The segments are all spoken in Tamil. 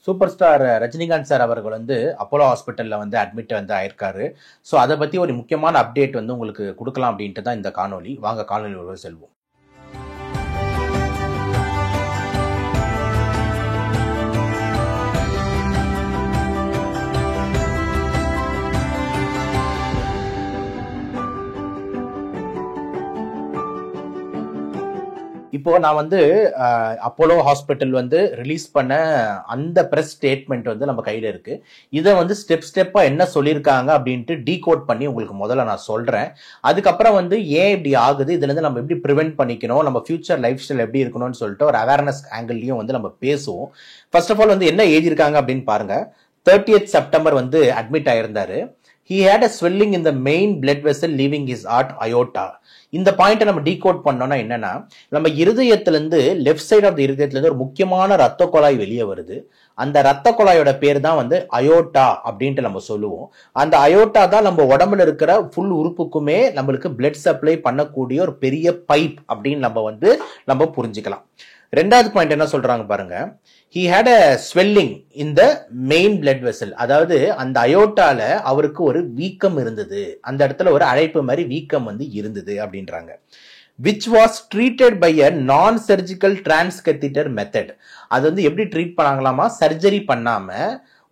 சூப்பர் ஸ்டார் ரஜினிகாந்த் சார் அவர்கள் வந்து அப்போலோ ஹாஸ்பிட்டலில் வந்து அட்மிட் வந்து ஆயிருக்காரு. ஸோ அதை பற்றி ஒரு முக்கியமான அப்டேட் வந்து உங்களுக்கு கொடுக்கலாம் அப்படின்ட்டு தான் இந்த காணொலி. வாங்க காணொலி ஒரு செல்வோம். இப்போ நான் வந்து அப்போலோ ஹாஸ்பிட்டல் வந்து ரிலீஸ் பண்ண அந்த ப்ரெஸ் ஸ்டேட்மெண்ட் வந்து நம்ம கையில் இருக்கு. இதை வந்து ஸ்டெப்பாக என்ன சொல்லியிருக்காங்க அப்படின்ட்டு டீகோட் பண்ணி உங்களுக்கு முதல்ல நான் சொல்றேன். அதுக்கப்புறம் வந்து ஏன் இப்படி ஆகுது, இதுல இருந்து நம்ம எப்படி ப்ரிவென்ட் பண்ணிக்கணும், நம்ம ஃபியூச்சர் லைஃப் ஸ்டைல் எப்படி இருக்கணும்னு சொல்லிட்டு ஒரு அவேர்னஸ் ஆங்கிள்லையும் வந்து நம்ம பேசுவோம். ஃபர்ஸ்ட் ஆஃப் ஆல் வந்து என்ன எழுதியிருக்காங்க அப்படின்னு பாருங்க. 30th செப்டம்பர் வந்து admit ஆயிருந்தாரு. He had a swelling in the main blood vessel leaving his heart aorta. இந்த பாயிண்ட்டை நம்ம டீகோட் பண்ணோம்னா என்னன்னா, நம்ம இருதயத்திலிருந்து லெஃப்ட் சைட் ஆஃப் த இருதயத்திலிருந்து ஒரு முக்கியமான ரத்த குழாய் வெளியே வருது. அந்த ரத்த குழாயோட பேர் தான் வந்து அயோட்டா அப்படின்ட்டு நம்ம சொல்லுவோம். அந்த அயோட்டா தான் நம்ம உடம்புல இருக்கிற ஃபுல் உறுப்புக்குமே நம்மளுக்கு பிளட் சப்ளை பண்ணக்கூடிய ஒரு பெரிய பைப் அப்படின்னு நம்ம புரிஞ்சுக்கலாம். ரெண்டாவது பாயிண்ட் என்ன சொல்றாங்க பாருங்க. He had a swelling in the main blood vessel. அதாவது அந்த அயோட்டால அவருக்கு ஒரு வீக்கம் இருந்தது, அந்த இடத்துல ஒரு அழைப்பு மாதிரி வீக்கம் வந்து இருந்தது அப்படின்றாங்க. which was treated by a non-surgical transcatheter method. அது வந்து எப்படி ட்ரீட் பண்ணாங்களாமா, சர்ஜரி பண்ணாம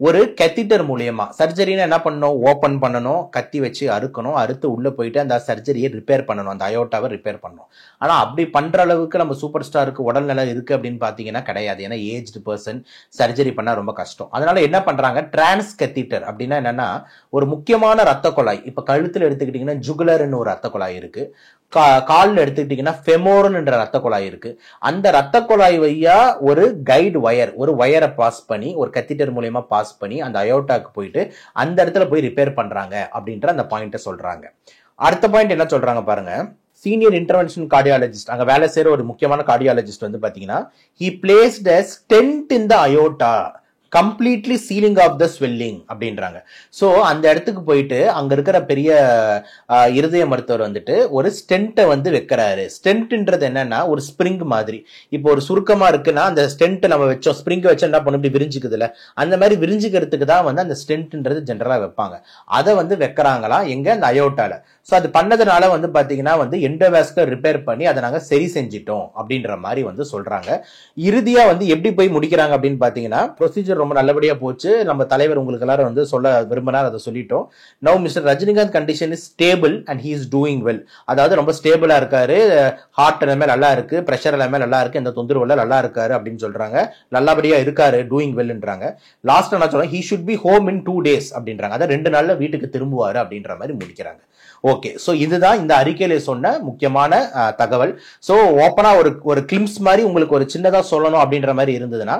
ஒரு கெத்திட்டர் மூலியமா. சர்ஜரினா என்ன பண்ணணும், ஓபன் பண்ணணும், கத்தி வச்சு அறுக்கணும், அறுத்து உள்ள போயிட்டு அந்த சர்ஜரியை ரிப்பேர் பண்ணணும், அந்த அயோட்டாவை ரிப்பேர் பண்ணணும். ஆனா அப்படி பண்ற அளவுக்கு நம்ம சூப்பர் ஸ்டாருக்கு உடல்நலம் இருக்கு அப்படின்னு பாத்தீங்கன்னா கிடையாது. ஏன்னா ஏஜ்டு பர்சன் சர்ஜரி பண்ணா ரொம்ப கஷ்டம். அதனால என்ன பண்றாங்க, டிரான்ஸ் கெத்திட்டர் அப்படின்னா என்னன்னா, ஒரு முக்கியமான ரத்த குழாய். இப்ப கழுத்துல எடுத்துக்கிட்டீங்கன்னா ஜுகுலர்னு ஒரு ரத்த குழாய் இருக்கு, காலில் எடுத்துக்கிட்டீங்கன்னா ஃபெமோரன்ன்ற ரத்த குழாய் இருக்கு. அந்த ரத்த குழாய் வழியா ஒரு கைடு வயர், ஒரு வயரை பாஸ் பண்ணி, ஒரு கத்திட்டர் மூலியமா பாஸ் பண்ணி அந்த அயோட்டாக்கு போயிட்டு அந்த இடத்துல போய் ரிப்பேர் பண்றாங்க அப்படின்ற அந்த பாயிண்ட்டை சொல்றாங்க. அடுத்த பாயிண்ட் என்ன சொல்றாங்க பாருங்க. சீனியர் இன்டர்வென்ஷன் கார்டியாலஜிஸ்ட், அங்க வேலை செய்யற ஒரு முக்கியமான கார்டியாலஜிஸ்ட் வந்து பாத்தீங்கன்னா, he placed a stent in the aorta completely sealing off the swelling அப்படின்றாங்க. ஸோ அந்த இடத்துக்கு போயிட்டு அங்க இருக்கிற பெரிய இருதய மருத்துவர் வந்துட்டு ஒரு ஸ்டென்ட்டை வந்து வைக்கிறாரு. ஸ்டென்ட்ன்றது என்னன்னா ஒரு ஸ்ப்ரிங் மாதிரி. இப்போ ஒரு சுருக்கமா இருக்குன்னா அந்த ஸ்டென்ட் நம்ம வச்சோம், ஸ்ப்ரிங் வச்சா என்ன பண்ண இப்படி விரிஞ்சுக்குதுல, அந்த மாதிரி விரிஞ்சுக்கிறதுக்கு தான் வந்து அந்த ஸ்டென்ட்ன்றது ஜென்ரலா வைப்பாங்க. அதை வந்து வைக்கிறாங்களா எங்க, அந்த அயோட்டால. ஸோ அது பண்ணதுனால வந்து பாத்தீங்கன்னா வந்து எண்டோவாஸ்குலர் ரிப்பேர் பண்ணி அதை நாங்க சரி செஞ்சிட்டோம் அப்படின்ற மாதிரி வந்து சொல்றாங்க. இறுதியா வந்து எப்படி போய் முடிக்கிறாங்க அப்படின்னு பாத்தீங்கன்னா, ப்ரொசீஜர் ரொம்ப நல்லபடியா போச்சு. நம்ம தலைவர் உங்களுக்கு எல்லாரும் வந்து சொல்ல விரும்பினார், அதை சொல்லிட்டோம். Now mister Rajinikanth condition is stable and he is doing well. அதாவது ரொம்ப ஸ்டேபிளா இருக்காரு, ஹார்ட் எல்லாமே நல்லா இருக்கு, பிரஷர் எல்லாமே நல்லா இருக்கு, எந்த தொந்தரவு நல்லா இருக்காரு அப்படின்னு சொல்றாங்க. நல்லபடியா இருக்காரு, டூயிங் வெல்ன்றாங்க. லாஸ்ட் என்ன சொல்றாங்க, he should be home in 2 days அப்படின்றாங்க. அதாவது 2 நாள்ல வீட்டுக்கு திரும்புவாரு அப்படின்ற மாதிரி முடிக்கிறாங்க. ஓகே, சோ இதுதான் இந்த அறிக்கையில சொன்ன முக்கியமான தகவல். சோ ஓப்பனா ஒரு கிளிம்ஸ் மாதிரி உங்களுக்கு ஒரு சின்னதா சொல்லணும் அப்படின்ற மாதிரி இருந்ததுன்னா,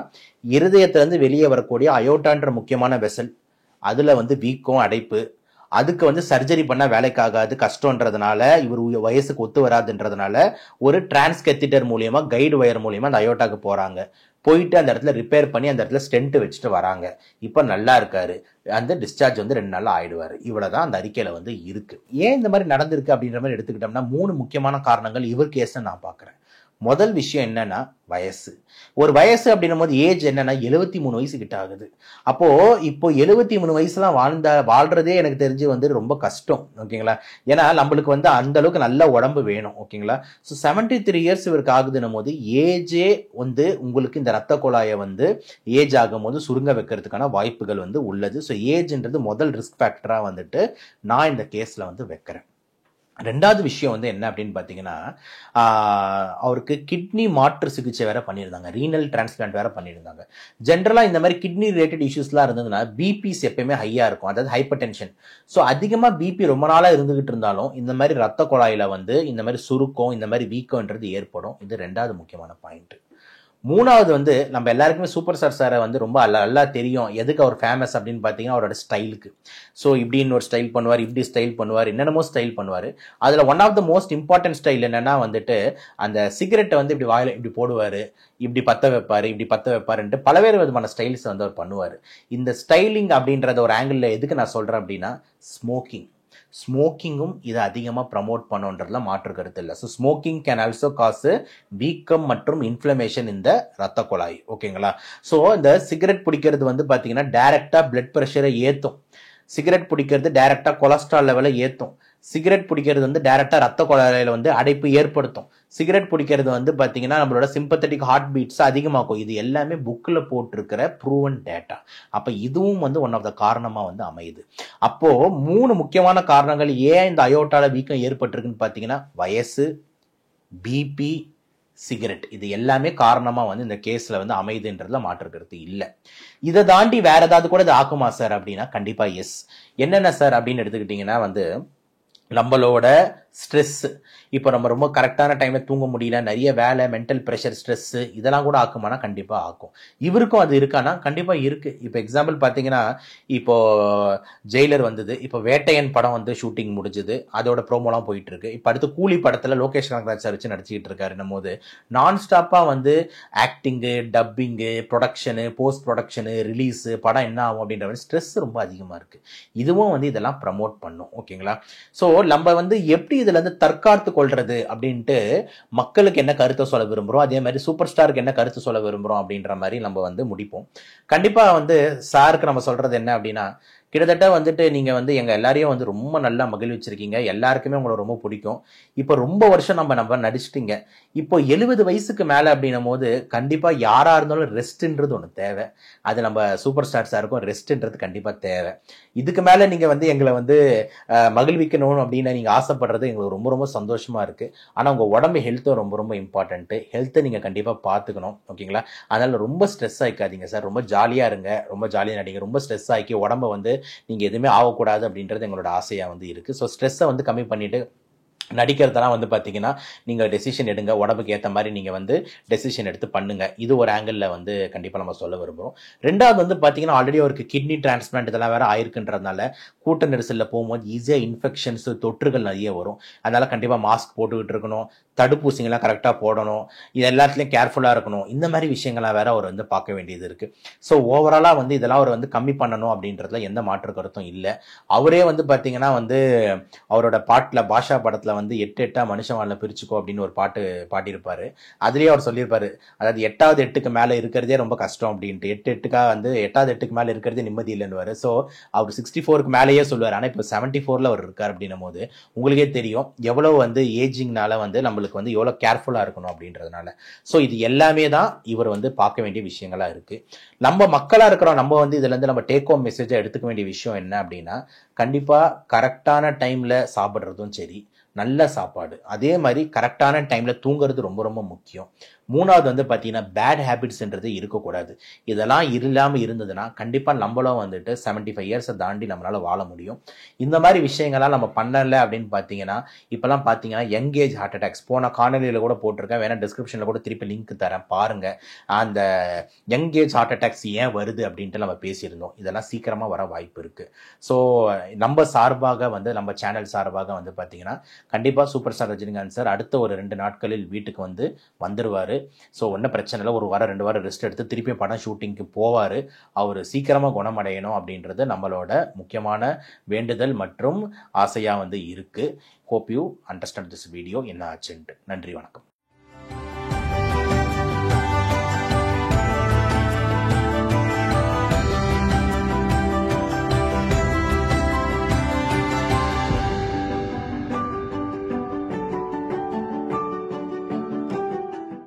இருதயத்திலிருந்து வெளியே வரக்கூடிய அயோட்டான்ற முக்கியமான வெசல், அதுல வந்து வீக்கம், அடைப்பு, அதுக்கு வந்து சர்ஜரி பண்ண வேலைக்காகாது, கஷ்டம்ன்றதுனால, இவர் வயசுக்கு ஒத்து வராதுன்றதுனால ஒரு டிரான்ஸ் கெத்திட்டர் மூலியமா, கைடு வயர் மூலியமா அந்த அயோட்டாக்கு போறாங்க. போயிட்டு அந்த இடத்துல ரிப்பேர் பண்ணி அந்த இடத்துல ஸ்டென்ட் வச்சுட்டு வராங்க. இப்ப நல்லா இருக்காரு, அந்த டிஸ்சார்ஜ் வந்து 2 நாள்ல ஆயிடுவாரு. இவ்வளவுதான் அந்த அறிக்கையில வந்து இருக்கு. ஏன் இந்த மாதிரி நடந்திருக்கு அப்படின்ற மாதிரி எடுத்துக்கிட்டோம்னா 3 முக்கியமான காரணங்கள் இவர் கேஸ் நான் பாக்குறேன். முதல் விஷயம் என்னன்னா வயசு. ஒரு வயசு அப்படின்னும் போது ஏஜ் என்னன்னா 73 வயசு கிட்ட ஆகுது. அப்போ இப்போ 73 வயசுலாம் வாழ்றதே எனக்கு தெரிஞ்சு வந்து ரொம்ப கஷ்டம். ஓகேங்களா, ஏன்னா நம்மளுக்கு வந்து அந்த அளவுக்கு நல்ல உடம்பு வேணும். ஓகேங்களா, ஸோ 73 இயர்ஸ் இவருக்கு ஆகுதுன்னும் போது ஏஜே வந்து உங்களுக்கு இந்த ரத்த குழாயை வந்து ஏஜ் ஆகும் போது சுருங்க வைக்கிறதுக்கான வாய்ப்புகள் வந்து உள்ளது. ஸோ ஏஜ்ன்றது முதல் ரிஸ்க் ஃபேக்டரா வந்துட்டு நான் இந்த கேஸ்ல வந்து வைக்கிறேன். ரெண்டாவது விஷயம் வந்து என்ன அப்படின்னு பாத்தீங்கன்னா, அவருக்கு கிட்னி மாற்று சிகிச்சை வேற பண்ணியிருந்தாங்க, ரீனல் டிரான்ஸ்பிளான்ட் வேற பண்ணியிருந்தாங்க. ஜென்ரலா இந்த மாதிரி கிட்னி ரிலேட்டட் இஷ்யூஸ்லாம் இருந்ததுன்னா பிபிஸ் எப்பயுமே ஹையா இருக்கும், அதாவது ஹைப்பர் டென்ஷன். ஸோ அதிகமா பிபி ரொம்ப நாளா இருந்துகிட்டு இருந்தாலும் இந்த மாதிரி ரத்த குழாயில வந்து இந்த மாதிரி சுருக்கம், இந்த மாதிரி வீக்கம்ன்றது ஏற்படும். இது ரெண்டாவது முக்கியமான பாயிண்ட். மூணாவது வந்து நம்ம எல்லாருக்குமே சூப்பர் ஸ்டார் சாரை வந்து ரொம்ப நல்லா தெரியும். எதுக்கு அவர் ஃபேமஸ் அப்படின்னு பார்த்தீங்கன்னா அவரோட ஸ்டைலுக்கு. ஸோ இப்படின்னு ஒரு ஸ்டைல் பண்ணுவார், இப்படி ஸ்டைல் பண்ணுவார், என்னென்னமோ ஸ்டைல் பண்ணுவார். அதில் one of the most important style என்னன்னா வந்துட்டு அந்த சிகரெட்டை வந்து இப்படி வாயில இப்படி போடுவார், இப்படி பற்ற வைப்பார், இப்படி பற்ற வைப்பாருன்ட்டு பலவேறு விதமான ஸ்டைல்ஸ் வந்து அவர் பண்ணுவார். இந்த ஸ்டைலிங் அப்படின்றத ஒரு ஆங்கிளில் எதுக்கு நான் சொல்கிறேன் அப்படின்னா, ஸ்மோக்கிங். ஸ்மோக்கிங்கும் இதை அதிகமாக ப்ரமோட் பண்ணுன்றதுல மாற்று கருத்து இல்லை. ஸோ ஸ்மோக்கிங் கேன் ஆல்சோ காசு வீக்கம் மற்றும் இன்ஃப்ளமேஷன் இந்த ரத்த குழாய். ஓகேங்களா? ஸோ இந்த சிகரெட் பிடிக்கிறது வந்து பார்த்தீங்கன்னா டைரெக்டாக பிளட் ப்ரெஷரை ஏற்றும். சிகரெட் பிடிக்கிறது டைரெக்டாக கொலஸ்ட்ரால் லெவலை ஏற்றும். சிகரெட் பிடிக்கிறது வந்து டைரெக்டாக ரத்த குழாயில் வந்து அடைப்பு ஏற்படுத்தும். சிகரெட் பிடிக்கிறது வந்து பார்த்தீங்கன்னா நம்மளோட சிம்பத்தட்டிக் ஹார்ட் பீட்ஸ் அதிகமாக்கும். இது எல்லாமே புக்கில் போட்டிருக்கிற ப்ரூவன் டேட்டா. அப்போ இதுவும் வந்து ஒன் ஆஃப் த காரணமாக வந்து அமையுது. அப்போது 3 முக்கியமான காரணங்கள் ஏன் இந்த அயோட்டால வீக்கம் ஏற்பட்டிருக்குன்னு பார்த்தீங்கன்னா வயசு, பிபி, சிகரெட், இது எல்லாமே காரணமாக வந்து இந்த கேஸில் வந்து அமையுதுன்றதுல மாற்றுக்கிறது இல்லை. இதை தாண்டி வேற ஏதாவது கூட இது ஆக்குமா சார் அப்படின்னா கண்டிப்பாக எஸ். என்னென்ன சார் அப்படின்னு எடுத்துக்கிட்டிங்கன்னா வந்து நம்மளோட ஸ்ட்ரெஸ், இப்போ நம்ம ரொம்ப கரெக்டான டைமில் தூங்க முடியல, நிறைய வேலை, மென்டல் ப்ரெஷர், ஸ்ட்ரெஸ்ஸு, இதெல்லாம் கூட ஆக்குமானா கண்டிப்பாக ஆக்கும். இவருக்கும் அது இருக்கானா கண்டிப்பாக இருக்குது. இப்போ எக்ஸாம்பிள் பார்த்தீங்கன்னா இப்போ ஜெயிலர் வந்தது, இப்போ வேட்டையன் படம் வந்து ஷூட்டிங் முடிஞ்சுது, அதோட ப்ரோமோலாம் போயிட்டு இருக்கு. இப்போ அடுத்து கூலி படத்தில் லோகேஷ் கனகராஜ் சார் வச்சு நடிச்சிக்கிட்டு இருக்காரு போது நான் ஸ்டாப்பாக வந்து acting, dubbing, production, post production, release, படம் என்ன ஆகும் அப்படின்ற மாதிரி ஸ்ட்ரெஸ் ரொம்ப அதிகமாக இருக்குது. இதுவும் வந்து இதெல்லாம் ப்ரமோட் பண்ணும். ஓகேங்களா? ஸோ நம்ம வந்து எப்படி இதுல இருந்து தற்காத்து கொள்றது அப்படின்ட்டு மக்களுக்கு என்ன கருத்தை சொல்ல விரும்புறோம், அதே மாதிரி சூப்பர் ஸ்டாருக்கு என்ன கருத்து சொல்ல விரும்புறோம் அப்படின்ற மாதிரி நம்ம வந்து முடிப்போம். கண்டிப்பா வந்து சாருக்கு நம்ம சொல்றது என்ன அப்படின்னா, கிட்டத்தட்ட வந்துட்டு நீங்க வந்து எங்க எல்லாரையும் வந்து ரொம்ப நல்லா மகிழ்விச்சிருக்கீங்க. எல்லாருக்குமே உங்களை ரொம்ப பிடிக்கும். இப்போ ரொம்ப வருஷம் நம்ம நடிச்சிட்டீங்க. இப்போ 70 வயசுக்கு மேல அப்படின்னும் போது கண்டிப்பா யாரா இருந்தாலும் ரெஸ்ட்ன்றது ஒன்று தேவை. அது நம்ம சூப்பர் ஸ்டார் சாருக்கும் ரெஸ்ட்ன்றது கண்டிப்பா தேவை. இதுக்கு மேல நீங்க வந்து எங்களை வந்து மகிழ்விக்கணும் அப்படின்னு நீங்க ஆசைப்படுறது எங்களுக்கு ரொம்ப ரொம்ப சந்தோஷமா இருக்கு. ஆனா உங்க உடம்பு ஹெல்த்தும் ரொம்ப ரொம்ப இம்பார்ட்டன்ட். ஹெல்த்தை நீங்க கண்டிப்பா பார்த்துக்கணும். ஓகேங்களா? அதனால ரொம்ப ஸ்ட்ரெஸ் ஆயிக்காதீங்க சார். ரொம்ப ஜாலியா இருங்க, ரொம்ப ஜாலியா நடிங்க. ரொம்ப ஸ்ட்ரெஸ் ஆக்கி உடம்ப வந்து நீங்க எதுவுமே ஆகக்கூடாது அப்படின்றது எங்களோட ஆசையா வந்து இருக்கு. ஸோ ஸ்ட்ரெஸ்ஸை வந்து கம்மி பண்ணிட்டு நடிக்கிறதெல்லாம் வந்து பார்த்தீங்கன்னா நீங்கள் டெசிஷன் எடுங்க. உடம்புக்கு ஏற்ற மாதிரி நீங்கள் வந்து டெசிஷன் எடுத்து பண்ணுங்க. இது ஒரு ஆங்கிளில் வந்து கண்டிப்பாக நம்ம சொல்ல விரும்புகிறோம். ரெண்டாவது வந்து பார்த்தீங்கன்னா ஆல்ரெடி அவருக்கு கிட்னி டிரான்ஸ்பிளான்ட் இதெல்லாம் வேற ஆயிருக்குன்றதுனால கூட்ட நெரிசலில் போகும்போது ஈஸியாக இன்ஃபெக்ஷன்ஸ், தொற்றுகள் நிறைய வரும். அதனால கண்டிப்பாக மாஸ்க் போட்டுக்கிட்டு இருக்கணும், தடுப்பூசிங்கெல்லாம் கரெக்டாக போடணும், இது எல்லாத்துலேயும் கேர்ஃபுல்லாக இருக்கணும். இந்த மாதிரி விஷயங்கள்லாம் வேற அவர் வந்து பார்க்க வேண்டியது இருக்கு. ஸோ ஓவராலாக வந்து இதெல்லாம் அவர் வந்து கம்மி பண்ணணும் அப்படின்றதுல எந்த மாற்று கருத்தும் இல்லை. அவரே வந்து பார்த்தீங்கன்னா வந்து அவரோட பாட்டில், பாஷா படத்தில் வந்து 8 மனுஷன் வாழ பிரிச்சுக்கோ அப்படின்னு ஒரு பாட்டு பாடியிருப்பாரு. அதுலேயே அவர் சொல்லியிருப்பாரு, அதாவது 8வது 8க்கு மேலே இருக்கிறதே ரொம்ப கஷ்டம் அப்படின்ட்டு. 8 வந்து 8வது 8க்கு மேலே இருக்கிறதே நிம்மதி இல்லைன்னு. ஸோ அவர் 64க்கு மேலேயே சொல்லுவார். ஆனால் இப்போ 74ல் அவர் இருக்கார் அப்படின்னும் போது உங்களுக்கே தெரியும் எவ்வளோ வந்து ஏஜிங்னால வந்து நம்மளுக்கு வந்து எவ்வளோ கேர்ஃபுல்லாக இருக்கணும் அப்படின்றதுனால. ஸோ இது எல்லாமே தான் இவர் வந்து பார்க்க வேண்டிய விஷயங்களா இருக்கு. நம்ம மக்களாக இருக்கிறோம், நம்ம வந்து இதுல இருந்து நம்ம டேக் ஹோம் மெசேஜை எடுத்துக்க வேண்டிய விஷயம் என்ன அப்படின்னா, கண்டிப்பாக கரெக்டான டைமில் சாப்பிட்றதும் சரி, நல்ல சாப்பாடு, அதே மாதிரி கரெக்டான டைமில் தூங்குறது ரொம்ப ரொம்ப முக்கியம். 3வது வந்து பார்த்தீங்கன்னா பேட் ஹேபிட்ஸ்ன்றது இருக்கக்கூடாது. இதெல்லாம் இல்லாமல் இருந்ததுன்னா கண்டிப்பாக நம்மளும் வந்துட்டு 75 இயர்ஸை தாண்டி நம்மளால் வாழ முடியும். இந்த மாதிரி விஷயங்கள்லாம் நம்ம பண்ணலை அப்படின்னு பார்த்தீங்கன்னா இப்போலாம் பார்த்தீங்கன்னா யங் ஏஜ் ஹார்ட் அட்டாக்ஸ், போன காணொலியில் கூட போட்டிருக்கேன், வேணா டிஸ்கிரிப்ஷனில் கூட திருப்பி லிங்க் தரேன் பாருங்க. அந்த யங் ஏஜ் ஹார்ட் அட்டாக்ஸ் ஏன் வருது அப்படின்ட்டு நம்ம பேசியிருந்தோம். இதெல்லாம் சீக்கிரமாக வர வாய்ப்பு இருக்குது. ஸோ நம்ம சார்பாக வந்து நம்ம சேனல் சார்பாக வந்து பார்த்தீங்கன்னா கண்டிப்பாக சூப்பர் ஸ்டார் ரஜினிகாந்த் சார் அடுத்த ஒரு 2 நாட்களில் வீட்டுக்கு வந்துருவார். ஸோ ஒன்றும் பிரச்சனை இல்லை, 1 வாரம் 2 வாரம் ரெஸ்ட் எடுத்து திருப்பி படம் ஷூட்டிங்க்கு போவார். அவர் சீக்கிரமாக குணமடையணும் அப்படின்றது நம்மளோட முக்கியமான வேண்டுதல் மற்றும் ஆசையாக வந்து இருக்குது. Hope you understand this video என்ன ஆச்சுன்ட்டு. நன்றி, வணக்கம்.